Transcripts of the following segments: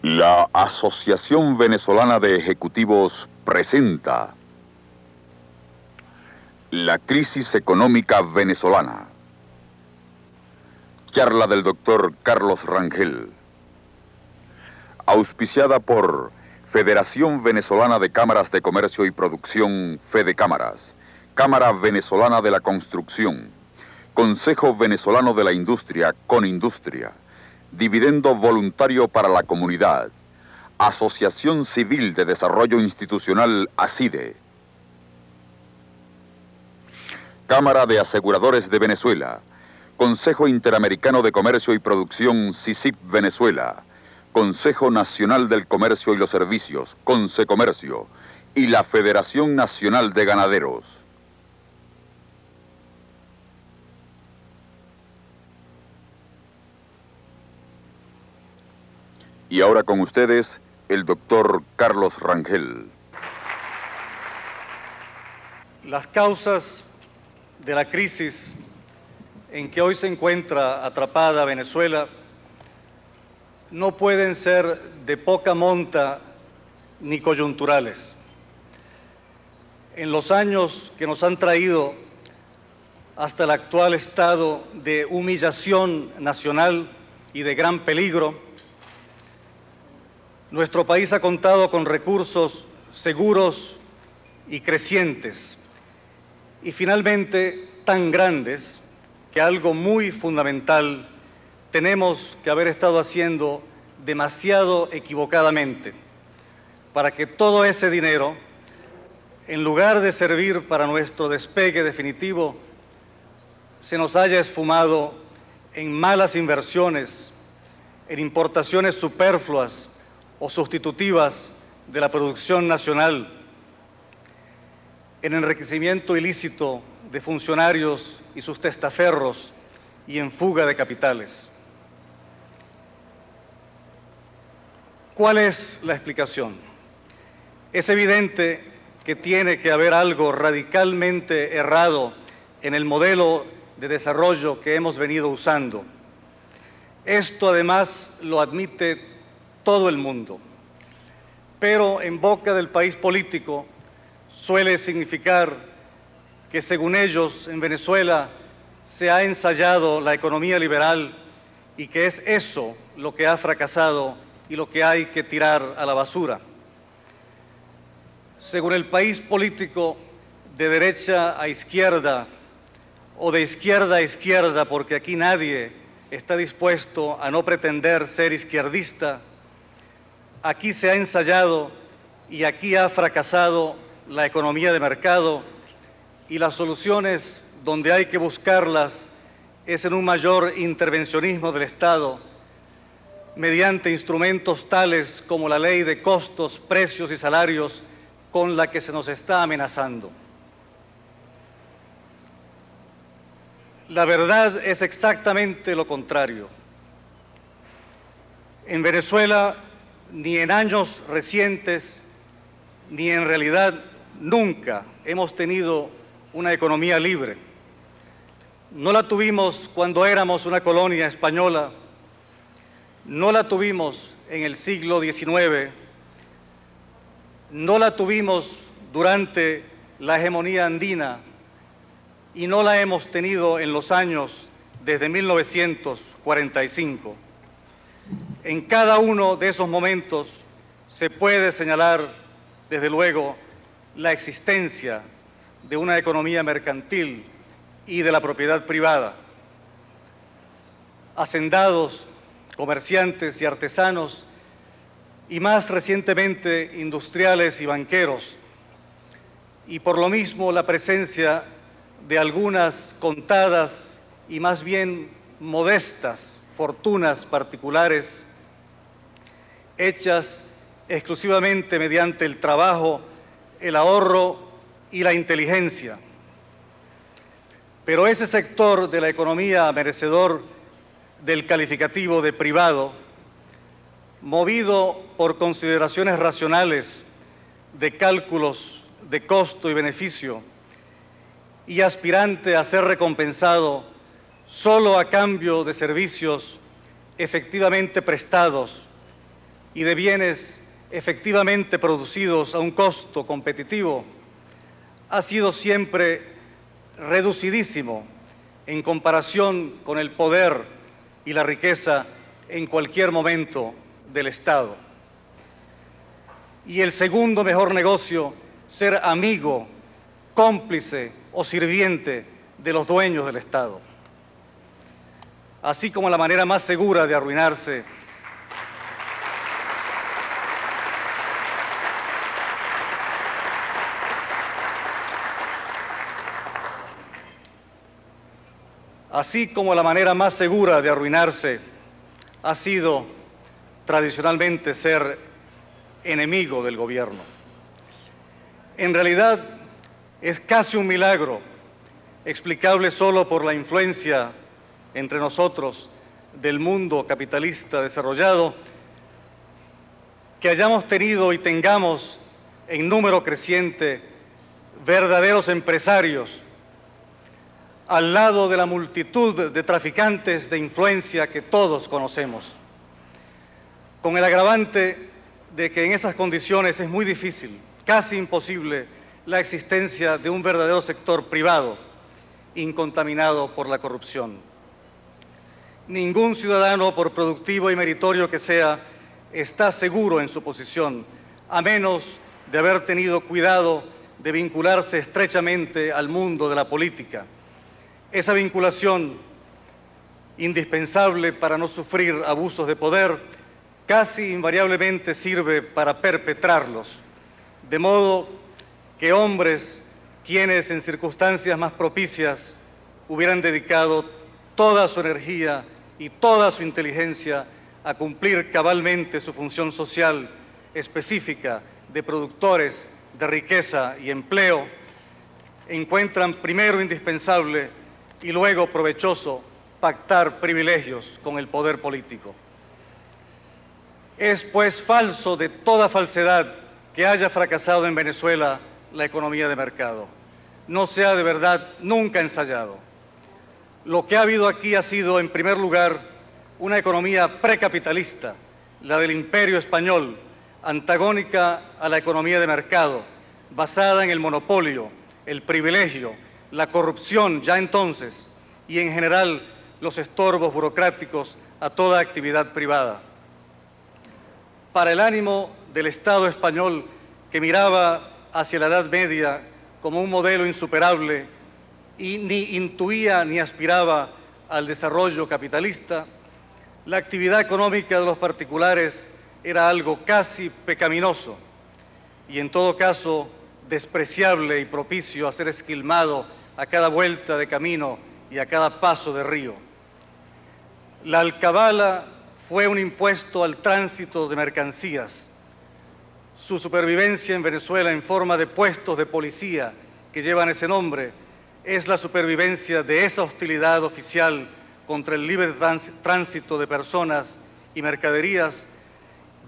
La Asociación Venezolana de Ejecutivos presenta la crisis económica venezolana. Charla del doctor Carlos Rangel. Auspiciada por Federación Venezolana de Cámaras de Comercio y Producción, Fedecámaras, Cámara Venezolana de la Construcción, Consejo Venezolano de la Industria, Conindustria, Dividendo Voluntario para la Comunidad, Asociación Civil de Desarrollo Institucional, ACIDE, Cámara de Aseguradores de Venezuela, Consejo Interamericano de Comercio y Producción, CICIP Venezuela, Consejo Nacional del Comercio y los Servicios, Consecomercio, y la Federación Nacional de Ganaderos. Y ahora con ustedes, el doctor Carlos Rangel. Las causas de la crisis en que hoy se encuentra atrapada Venezuela no pueden ser de poca monta ni coyunturales. En los años que nos han traído hasta el actual estado de humillación nacional y de gran peligro, nuestro país ha contado con recursos seguros y crecientes, y finalmente tan grandes que algo muy fundamental tenemos que haber estado haciendo demasiado equivocadamente para que todo ese dinero, en lugar de servir para nuestro despegue definitivo, se nos haya esfumado en malas inversiones, en importaciones superfluas o sustitutivas de la producción nacional, en enriquecimiento ilícito de funcionarios y sus testaferros y en fuga de capitales. ¿Cuál es la explicación? Es evidente que tiene que haber algo radicalmente errado en el modelo de desarrollo que hemos venido usando. Esto además lo admite todo el mundo, pero en boca del país político suele significar que según ellos en Venezuela se ha ensayado la economía liberal y que es eso lo que ha fracasado y lo que hay que tirar a la basura. Según el país político, de derecha a izquierda o de izquierda a izquierda, porque aquí nadie está dispuesto a no pretender ser izquierdista, aquí se ha ensayado y aquí ha fracasado la economía de mercado, y las soluciones donde hay que buscarlas es en un mayor intervencionismo del Estado mediante instrumentos tales como la ley de costos, precios y salarios con la que se nos está amenazando. La verdad es exactamente lo contrario. En Venezuela, ni en años recientes, ni en realidad nunca hemos tenido una economía libre. No la tuvimos cuando éramos una colonia española, no la tuvimos en el siglo XIX, no la tuvimos durante la hegemonía andina y no la hemos tenido en los años desde 1945. En cada uno de esos momentos se puede señalar, desde luego, la existencia de una economía mercantil y de la propiedad privada. Hacendados, comerciantes y artesanos, y más recientemente industriales y banqueros, y por lo mismo la presencia de algunas contadas y más bien modestas fortunas particulares hechas exclusivamente mediante el trabajo, el ahorro y la inteligencia. Pero ese sector de la economía merecedor del calificativo de privado, movido por consideraciones racionales de cálculos de costo y beneficio y aspirante a ser recompensado solo a cambio de servicios efectivamente prestados y de bienes efectivamente producidos a un costo competitivo ha sido siempre reducidísimo en comparación con el poder y la riqueza en cualquier momento del Estado. Y el segundo mejor negocio, ser amigo, cómplice o sirviente de los dueños del Estado. Así como la manera más segura de arruinarse ha sido tradicionalmente ser enemigo del gobierno. En realidad es casi un milagro, explicable solo por la influencia entre nosotros del mundo capitalista desarrollado, que hayamos tenido y tengamos en número creciente verdaderos empresarios al lado de la multitud de traficantes de influencia que todos conocemos, con el agravante de que en esas condiciones es muy difícil, casi imposible, la existencia de un verdadero sector privado incontaminado por la corrupción. Ningún ciudadano, por productivo y meritorio que sea, está seguro en su posición, a menos de haber tenido cuidado de vincularse estrechamente al mundo de la política. Esa vinculación, indispensable para no sufrir abusos de poder, casi invariablemente sirve para perpetrarlos, de modo que hombres quienes en circunstancias más propicias hubieran dedicado toda su energía y toda su inteligencia a cumplir cabalmente su función social específica de productores de riqueza y empleo, encuentran primero indispensable y luego provechoso pactar privilegios con el poder político. Es pues falso de toda falsedad que haya fracasado en Venezuela la economía de mercado. No se ha de verdad nunca ensayado. Lo que ha habido aquí ha sido, en primer lugar, una economía precapitalista, la del Imperio Español, antagónica a la economía de mercado, basada en el monopolio, el privilegio, la corrupción ya entonces y en general los estorbos burocráticos a toda actividad privada. Para el ánimo del Estado español, que miraba hacia la Edad Media como un modelo insuperable y ni intuía ni aspiraba al desarrollo capitalista, la actividad económica de los particulares era algo casi pecaminoso y en todo caso despreciable y propicio a ser esquilmado a cada vuelta de camino y a cada paso de río. La alcabala fue un impuesto al tránsito de mercancías. Su supervivencia en Venezuela en forma de puestos de policía que llevan ese nombre es la supervivencia de esa hostilidad oficial contra el libre tránsito de personas y mercaderías,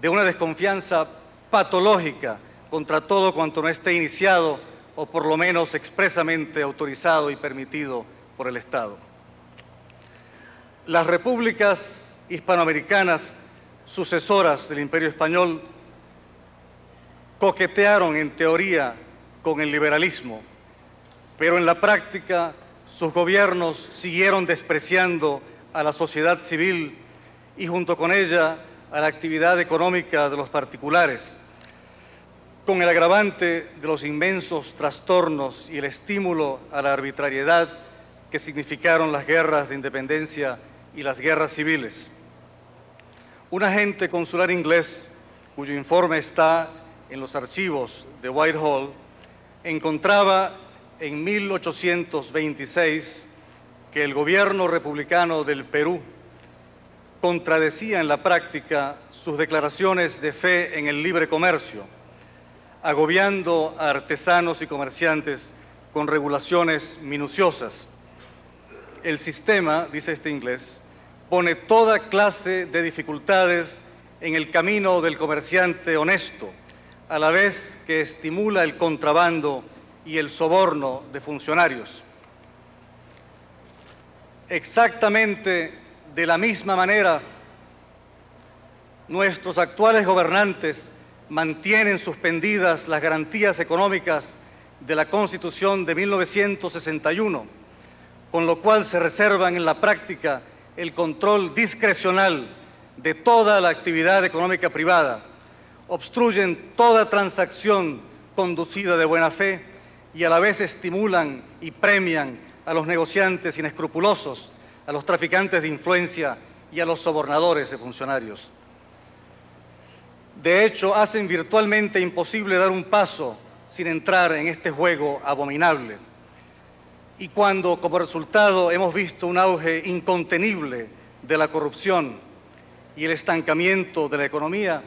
de una desconfianza patológica contra todo cuanto no esté iniciado o por lo menos expresamente autorizado y permitido por el Estado. Las repúblicas hispanoamericanas sucesoras del Imperio Español coquetearon en teoría con el liberalismo, pero en la práctica sus gobiernos siguieron despreciando a la sociedad civil y junto con ella a la actividad económica de los particulares, con el agravante de los inmensos trastornos y el estímulo a la arbitrariedad que significaron las guerras de independencia y las guerras civiles. Un agente consular inglés, cuyo informe está en los archivos de Whitehall, encontraba en 1826 que el gobierno republicano del Perú contradecía en la práctica sus declaraciones de fe en el libre comercio, agobiando a artesanos y comerciantes con regulaciones minuciosas. El sistema, dice este inglés, pone toda clase de dificultades en el camino del comerciante honesto, a la vez que estimula el contrabando y el soborno de funcionarios. Exactamente de la misma manera, nuestros actuales gobernantes mantienen suspendidas las garantías económicas de la Constitución de 1961, con lo cual se reservan en la práctica el control discrecional de toda la actividad económica privada, obstruyen toda transacción conducida de buena fe y a la vez estimulan y premian a los negociantes inescrupulosos, a los traficantes de influencia y a los sobornadores de funcionarios. De hecho, hacen virtualmente imposible dar un paso sin entrar en este juego abominable. Y cuando, como resultado, hemos visto un auge incontenible de la corrupción y el estancamiento de la economía,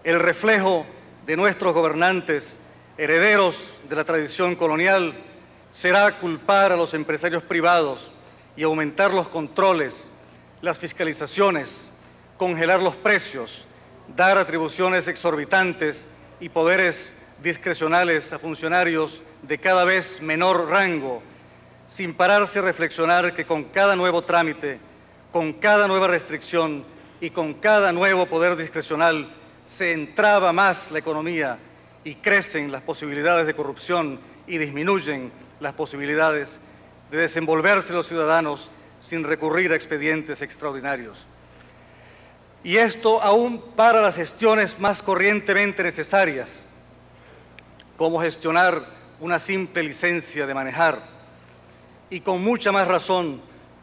el reflejo de nuestros gobernantes, herederos de la tradición colonial, será culpar a los empresarios privados y aumentar los controles, las fiscalizaciones, congelar los precios, dar atribuciones exorbitantes y poderes discrecionales a funcionarios de cada vez menor rango, sin pararse a reflexionar que con cada nuevo trámite, con cada nueva restricción y con cada nuevo poder discrecional se entraba más la economía y crecen las posibilidades de corrupción y disminuyen las posibilidades de desenvolverse los ciudadanos sin recurrir a expedientes extraordinarios. Y esto aún para las gestiones más corrientemente necesarias, como gestionar una simple licencia de manejar, y con mucha más razón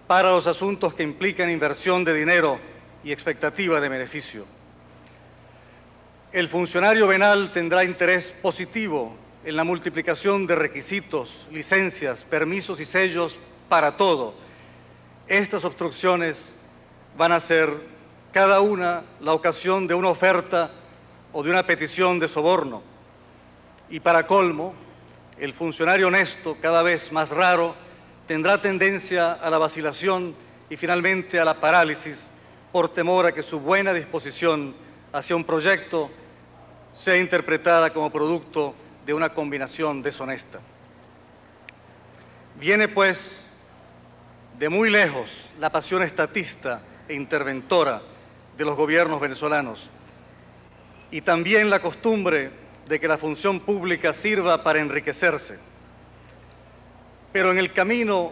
para los asuntos que implican inversión de dinero y expectativa de beneficio. El funcionario venal tendrá interés positivo en la multiplicación de requisitos, licencias, permisos y sellos para todo. Estas obstrucciones van a ser cada una la ocasión de una oferta o de una petición de soborno. Y para colmo, el funcionario honesto, cada vez más raro, tendrá tendencia a la vacilación y finalmente a la parálisis por temor a que su buena disposición hacia un proyecto sea interpretada como producto de una combinación deshonesta. Viene, pues, de muy lejos la pasión estatista e interventora de los gobiernos venezolanos y también la costumbre de que la función pública sirva para enriquecerse. Pero en el camino,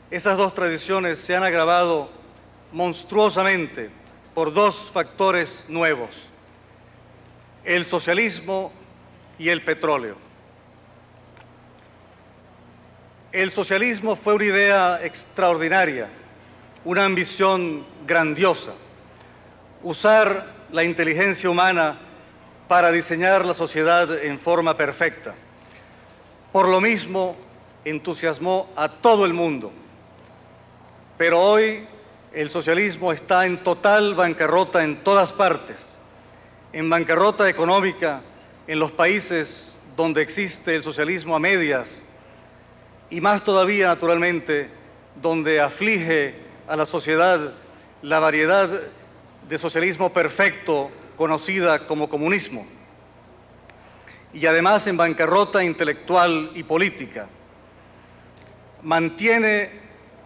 esas dos tradiciones se han agravado monstruosamente por dos factores nuevos: el socialismo y el petróleo. El socialismo fue una idea extraordinaria, una ambición grandiosa: usar la inteligencia humana para diseñar la sociedad en forma perfecta. Por lo mismo, entusiasmó a todo el mundo. Pero hoy el socialismo está en total bancarrota en todas partes, en bancarrota económica en los países donde existe el socialismo a medias y más todavía, naturalmente, donde aflige a la sociedad la variedad de socialismo perfecto conocida como comunismo, y además en bancarrota intelectual y política. Mantiene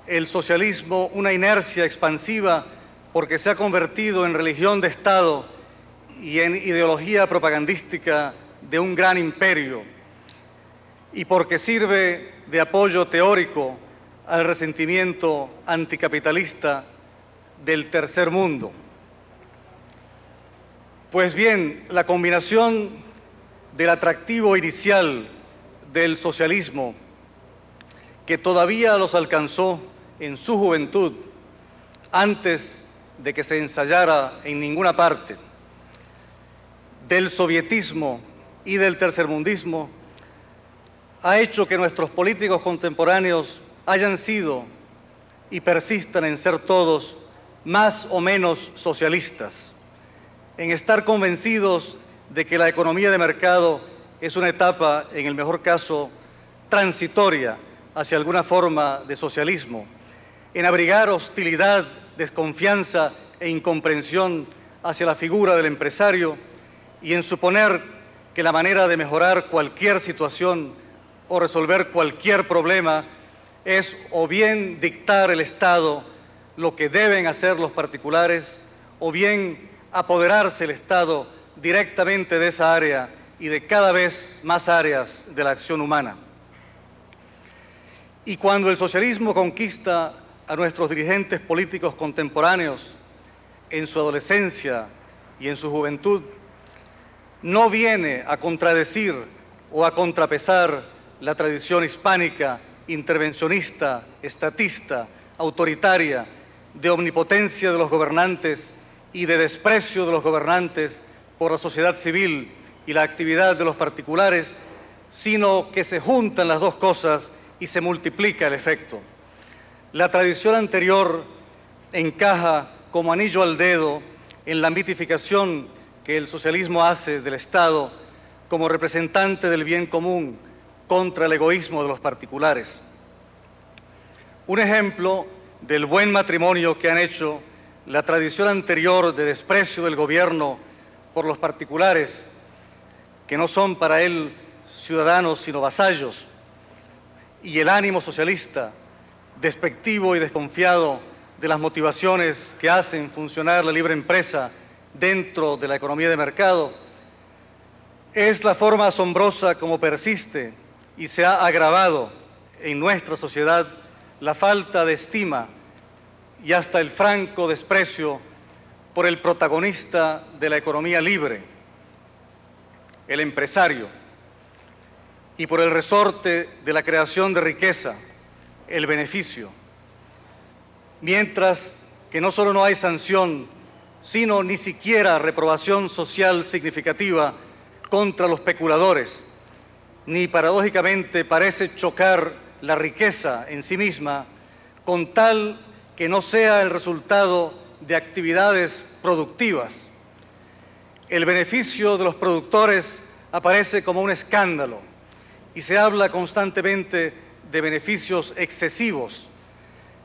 el socialismo una inercia expansiva porque se ha convertido en religión de Estado y en ideología propagandística de un gran imperio, y porque sirve de apoyo teórico al resentimiento anticapitalista del tercer mundo. Pues bien, la combinación del atractivo inicial del socialismo, que todavía los alcanzó en su juventud, antes de que se ensayara en ninguna parte, del sovietismo y del tercermundismo, ha hecho que nuestros políticos contemporáneos hayan sido y persistan en ser todos más o menos socialistas, en estar convencidos de que la economía de mercado es una etapa, en el mejor caso, transitoria hacia alguna forma de socialismo, en abrigar hostilidad, desconfianza e incomprensión hacia la figura del empresario y en suponer que la manera de mejorar cualquier situación o resolver cualquier problema es o bien dictar el Estado lo que deben hacer los particulares o bien apoderarse el Estado directamente de esa área y de cada vez más áreas de la acción humana. Y cuando el socialismo conquista a nuestros dirigentes políticos contemporáneos en su adolescencia y en su juventud, no viene a contradecir o a contrapesar la tradición hispánica, intervencionista, estatista, autoritaria, de omnipotencia de los gobernantes y de desprecio de los gobernantes por la sociedad civil y la actividad de los particulares, sino que se juntan las dos cosas y se multiplica el efecto. La tradición anterior encaja como anillo al dedo en la mitificación que el socialismo hace del Estado como representante del bien común contra el egoísmo de los particulares. Un ejemplo del buen matrimonio que han hecho la tradición anterior de desprecio del gobierno por los particulares, que no son para él ciudadanos sino vasallos, y el ánimo socialista, despectivo y desconfiado de las motivaciones que hacen funcionar la libre empresa dentro de la economía de mercado, es la forma asombrosa como persiste y se ha agravado en nuestra sociedad la falta de estima y hasta el franco desprecio por el protagonista de la economía libre, el empresario, y por el resorte de la creación de riqueza, el beneficio. Mientras que no solo no hay sanción, sino ni siquiera reprobación social significativa contra los especuladores, ni paradójicamente parece chocar la riqueza en sí misma con tal que no sea el resultado de actividades productivas. El beneficio de los productores aparece como un escándalo y se habla constantemente de beneficios excesivos,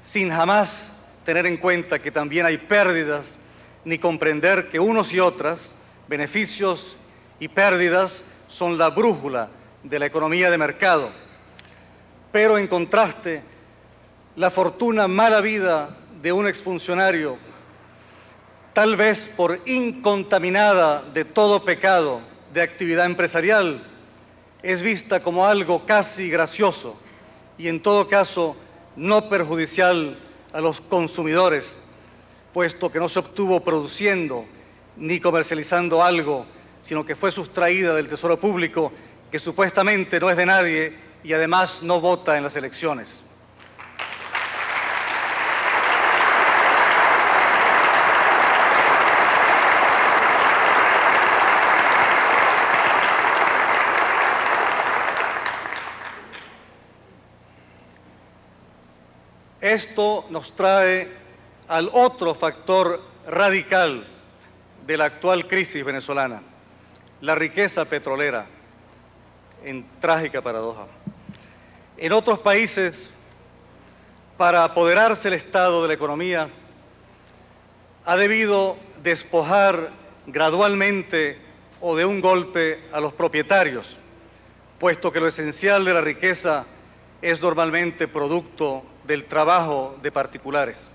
sin jamás tener en cuenta que también hay pérdidas, ni comprender que unos y otras, beneficios y pérdidas, son la brújula de la economía de mercado. Pero en contraste, la fortuna mala vida de un exfuncionario, tal vez por incontaminada de todo pecado de actividad empresarial, es vista como algo casi gracioso y en todo caso no perjudicial a los consumidores, puesto que no se obtuvo produciendo ni comercializando algo, sino que fue sustraída del tesoro público, que supuestamente no es de nadie y además no vota en las elecciones. Esto nos trae al otro factor radical de la actual crisis venezolana, la riqueza petrolera, en trágica paradoja. En otros países, para apoderarse el Estado de la economía, ha debido despojar gradualmente o de un golpe a los propietarios, puesto que lo esencial de la riqueza es normalmente producto del trabajo de particulares.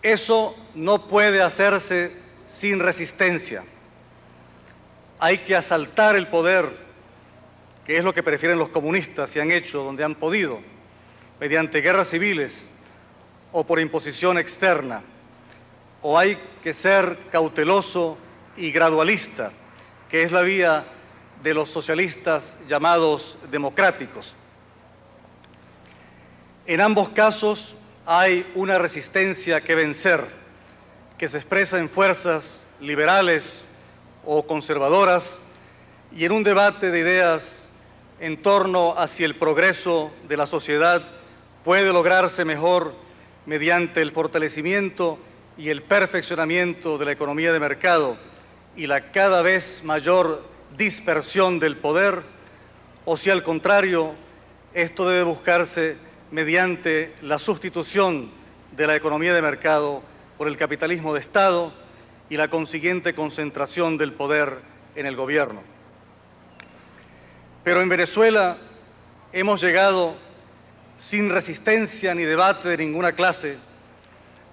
Eso no puede hacerse sin resistencia. Hay que asaltar el poder, que es lo que prefieren los comunistas y han hecho donde han podido, mediante guerras civiles o por imposición externa. O hay que ser cauteloso y gradualista, que es la vía de los socialistas llamados democráticos. En ambos casos hay una resistencia que vencer, que se expresa en fuerzas liberales o conservadoras y en un debate de ideas en torno a si el progreso de la sociedad puede lograrse mejor mediante el fortalecimiento y el perfeccionamiento de la economía de mercado y la cada vez mayor dispersión del poder, o si al contrario, esto debe buscarse mediante la sustitución de la economía de mercado por el capitalismo de Estado y la consiguiente concentración del poder en el gobierno. Pero en Venezuela hemos llegado sin resistencia ni debate de ninguna clase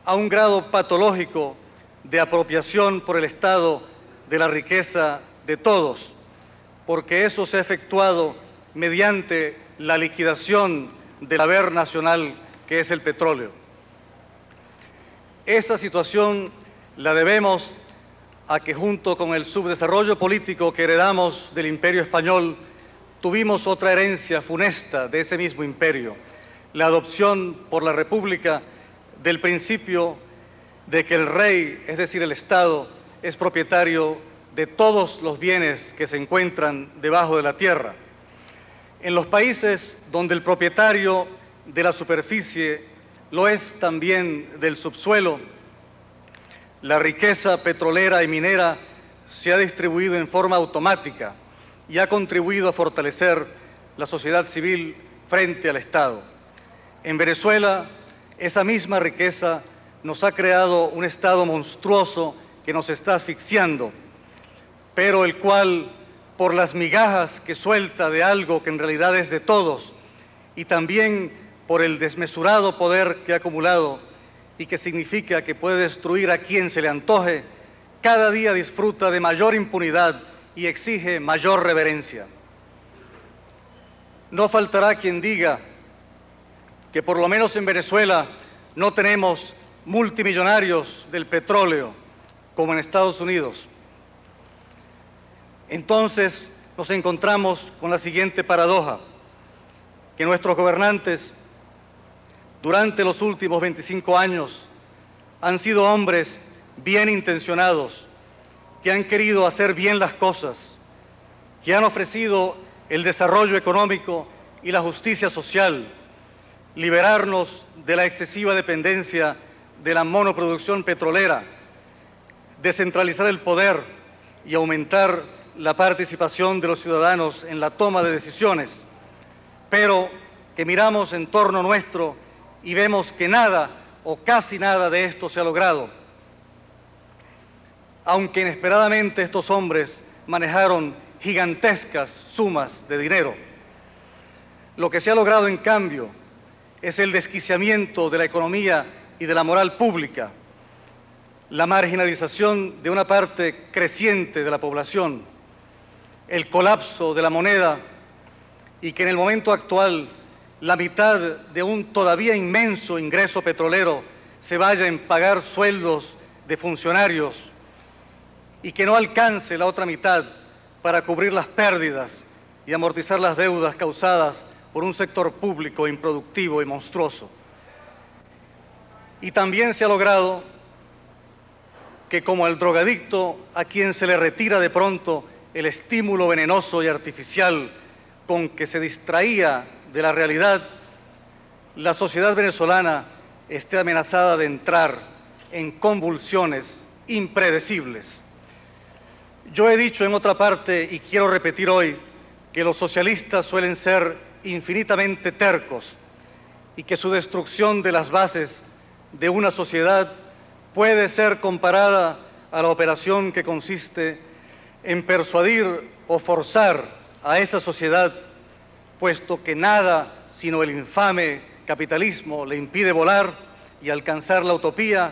a un grado patológico de apropiación por el Estado de la riqueza de todos, porque eso se ha efectuado mediante la liquidación del haber nacional que es el petróleo. Esa situación la debemos a que junto con el subdesarrollo político que heredamos del Imperio Español, tuvimos otra herencia funesta de ese mismo imperio, la adopción por la República del principio de que el rey, es decir, el Estado, es propietario de todos los bienes que se encuentran debajo de la tierra. En los países donde el propietario de la superficie lo es también del subsuelo, la riqueza petrolera y minera se ha distribuido en forma automática y ha contribuido a fortalecer la sociedad civil frente al Estado. En Venezuela, esa misma riqueza nos ha creado un Estado monstruoso que nos está asfixiando, pero el cual, por las migajas que suelta de algo que en realidad es de todos, y también por el desmesurado poder que ha acumulado y que significa que puede destruir a quien se le antoje, cada día disfruta de mayor impunidad y exige mayor reverencia. No faltará quien diga que por lo menos en Venezuela no tenemos multimillonarios del petróleo como en Estados Unidos. Entonces nos encontramos con la siguiente paradoja, que nuestros gobernantes durante los últimos 25 años han sido hombres bien intencionados, que han querido hacer bien las cosas, que han ofrecido el desarrollo económico y la justicia social, liberarnos de la excesiva dependencia de la monoproducción petrolera, descentralizar el poder y aumentar la participación de los ciudadanos en la toma de decisiones, pero que miramos en torno nuestro y vemos que nada o casi nada de esto se ha logrado. Aunque inesperadamente estos hombres manejaron gigantescas sumas de dinero. Lo que se ha logrado, en cambio, es el desquiciamiento de la economía y de la moral pública, la marginalización de una parte creciente de la población, el colapso de la moneda y que en el momento actual la mitad de un todavía inmenso ingreso petrolero se vaya en pagar sueldos de funcionarios y que no alcance la otra mitad para cubrir las pérdidas y amortizar las deudas causadas por un sector público improductivo y monstruoso. Y también se ha logrado que, como el drogadicto a quien se le retira de pronto el estímulo venenoso y artificial con que se distraía de la realidad, la sociedad venezolana esté amenazada de entrar en convulsiones impredecibles. Yo he dicho en otra parte, y quiero repetir hoy, que los socialistas suelen ser infinitamente tercos y que su destrucción de las bases de una sociedad puede ser comparada a la operación que consiste en persuadir o forzar a esa sociedad, puesto que nada sino el infame capitalismo le impide volar y alcanzar la utopía,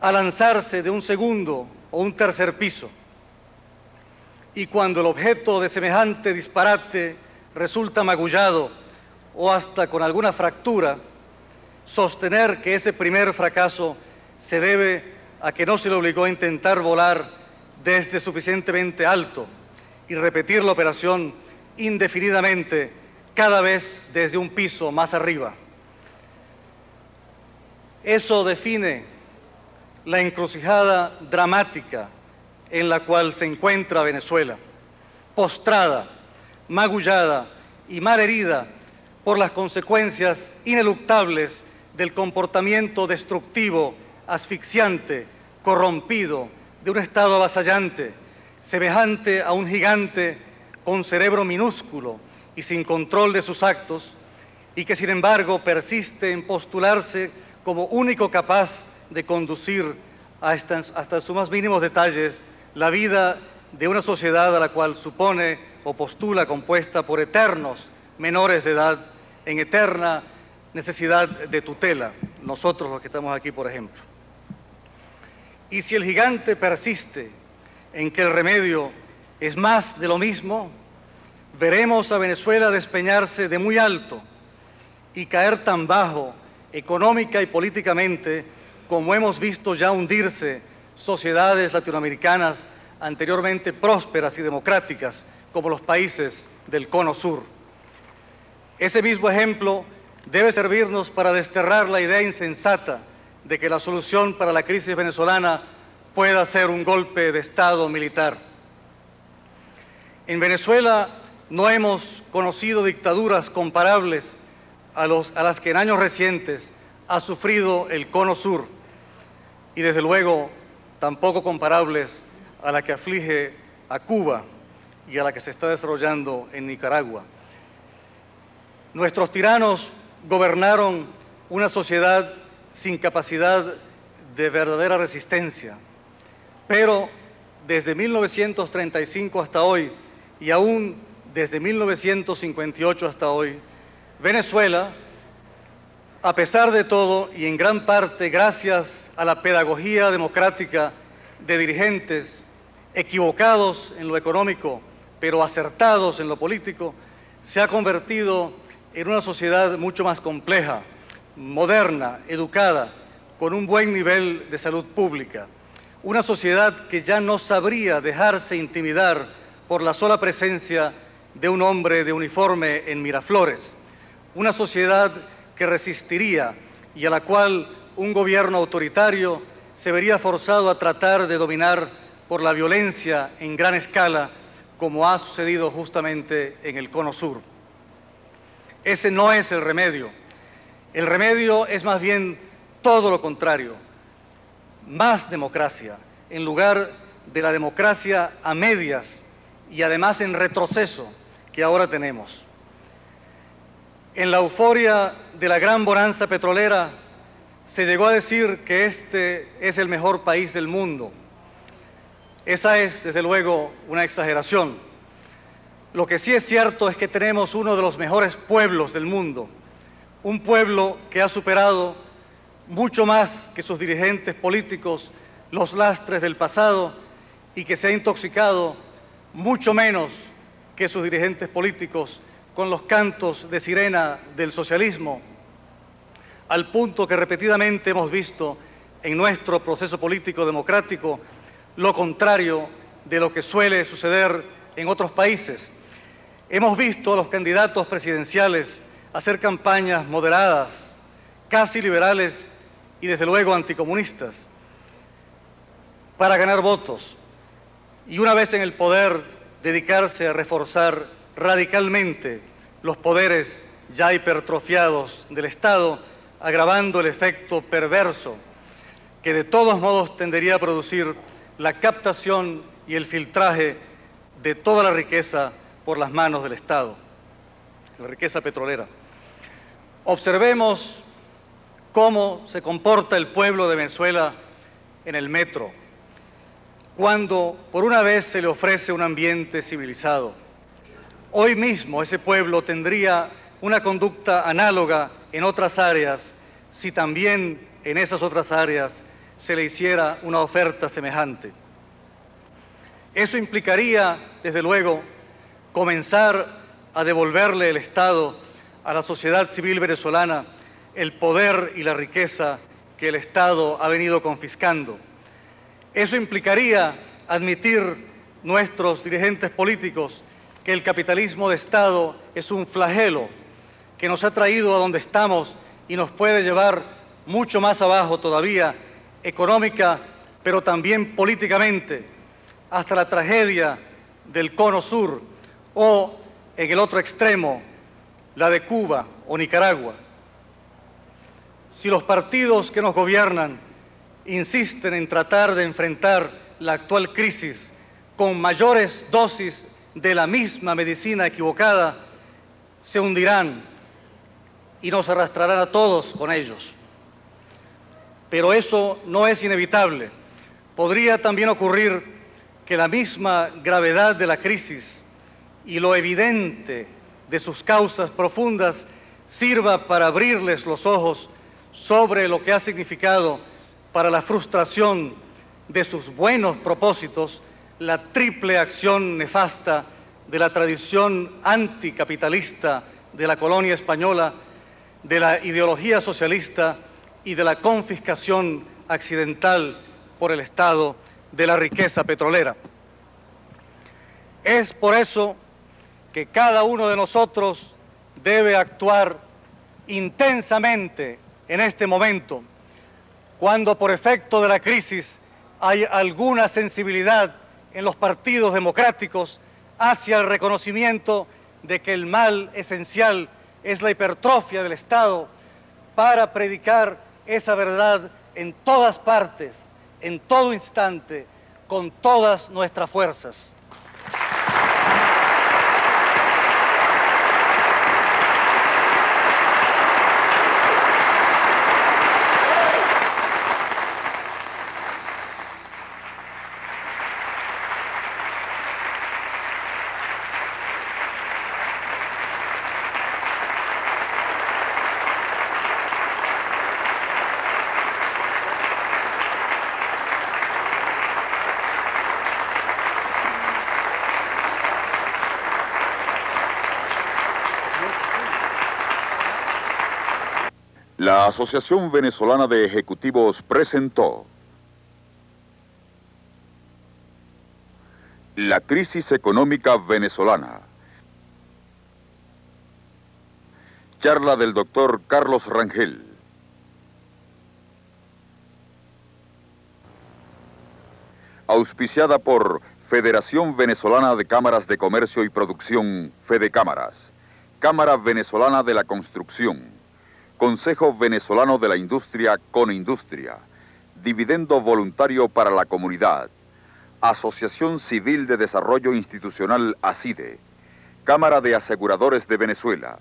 a lanzarse de un segundo o un tercer piso. Y cuando el objeto de semejante disparate resulta magullado o hasta con alguna fractura, sostener que ese primer fracaso se debe a que no se le obligó a intentar volar desde suficientemente alto y repetir la operación indefinidamente, cada vez desde un piso más arriba. Eso define la encrucijada dramática en la cual se encuentra Venezuela, postrada, magullada y malherida por las consecuencias ineluctables del comportamiento destructivo, asfixiante, corrompido de un Estado avasallante, semejante a un gigante con cerebro minúsculo y sin control de sus actos, y que sin embargo persiste en postularse como único capaz de conducir hasta sus más mínimos detalles la vida de una sociedad a la cual supone o postula compuesta por eternos menores de edad en eterna necesidad de tutela. nosotros los que estamos aquí, por ejemplo. Y si el gigante persiste en que el remedio es más de lo mismo, veremos a Venezuela despeñarse de muy alto y caer tan bajo, económica y políticamente, como hemos visto ya hundirse sociedades latinoamericanas anteriormente prósperas y democráticas, como los países del Cono Sur. Ese mismo ejemplo debe servirnos para desterrar la idea insensata de que la solución para la crisis venezolana pueda ser un golpe de Estado militar. En Venezuela no hemos conocido dictaduras comparables a las que en años recientes ha sufrido el Cono Sur y desde luego tampoco comparables a la que aflige a Cuba y a la que se está desarrollando en Nicaragua. Nuestros tiranos gobernaron una sociedad sin capacidad de verdadera resistencia, pero desde 1935 hasta hoy y aún desde 1958 hasta hoy, Venezuela, a pesar de todo y en gran parte gracias a la pedagogía democrática de dirigentes equivocados en lo económico, pero acertados en lo político, se ha convertido en una sociedad mucho más compleja, moderna, educada, con un buen nivel de salud pública. Una sociedad que ya no sabría dejarse intimidar por la sola presencia de un hombre de uniforme en Miraflores. Una sociedad que resistiría y a la cual un gobierno autoritario se vería forzado a tratar de dominar por la violencia en gran escala, como ha sucedido justamente en el Cono Sur. Ese no es el remedio. El remedio es más bien todo lo contrario, más democracia, en lugar de la democracia a medias y además en retroceso que ahora tenemos. En la euforia de la gran bonanza petrolera se llegó a decir que este es el mejor país del mundo. Esa es, desde luego, una exageración. Lo que sí es cierto es que tenemos uno de los mejores pueblos del mundo, un pueblo que ha superado mucho más que sus dirigentes políticos los lastres del pasado y que se ha intoxicado mucho menos que sus dirigentes políticos con los cantos de sirena del socialismo, al punto que repetidamente hemos visto en nuestro proceso político democrático lo contrario de lo que suele suceder en otros países. Hemos visto a los candidatos presidenciales hacer campañas moderadas, casi liberales y desde luego anticomunistas, para ganar votos, y una vez en el poder dedicarse a reforzar radicalmente los poderes ya hipertrofiados del Estado, agravando el efecto perverso que de todos modos tendería a producir la captación y el filtraje de toda la riqueza por las manos del Estado, la riqueza petrolera. Observemos cómo se comporta el pueblo de Venezuela en el metro, cuando por una vez se le ofrece un ambiente civilizado. Hoy mismo ese pueblo tendría una conducta análoga en otras áreas si también en esas otras áreas se le hiciera una oferta semejante. Eso implicaría, desde luego, comenzar a devolverle el Estado a la sociedad civil venezolana el poder y la riqueza que el Estado ha venido confiscando. Eso implicaría admitir nuestros dirigentes políticos que el capitalismo de Estado es un flagelo que nos ha traído a donde estamos y nos puede llevar mucho más abajo todavía, económica, pero también políticamente, hasta la tragedia del Cono Sur o, en el otro extremo, la de Cuba o Nicaragua. Si los partidos que nos gobiernan insisten en tratar de enfrentar la actual crisis con mayores dosis de la misma medicina equivocada, se hundirán y nos arrastrarán a todos con ellos. Pero eso no es inevitable. Podría también ocurrir que la misma gravedad de la crisis y lo evidente de sus causas profundas sirva para abrirles los ojos sobre lo que ha significado para la frustración de sus buenos propósitos la triple acción nefasta de la tradición anticapitalista de la colonia española, de la ideología socialista y de la confiscación accidental por el Estado de la riqueza petrolera. Es por eso que cada uno de nosotros debe actuar intensamente en este momento, cuando por efecto de la crisis hay alguna sensibilidad en los partidos democráticos hacia el reconocimiento de que el mal esencial es la hipertrofia del Estado, para predicar esa verdad en todas partes, en todo instante, con todas nuestras fuerzas. La Asociación Venezolana de Ejecutivos presentó La crisis económica venezolana. Charla del doctor Carlos Rangel. Auspiciada por Federación Venezolana de Cámaras de Comercio y Producción, Fedecámaras, Cámara Venezolana de la Construcción, Consejo Venezolano de la Industria, Conindustria, Dividendo Voluntario para la Comunidad, Asociación Civil de Desarrollo Institucional ACIDE, Cámara de Aseguradores de Venezuela,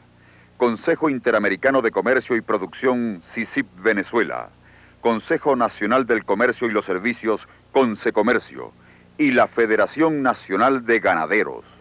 Consejo Interamericano de Comercio y Producción, CICIP Venezuela, Consejo Nacional del Comercio y los Servicios, Consecomercio, y la Federación Nacional de Ganaderos.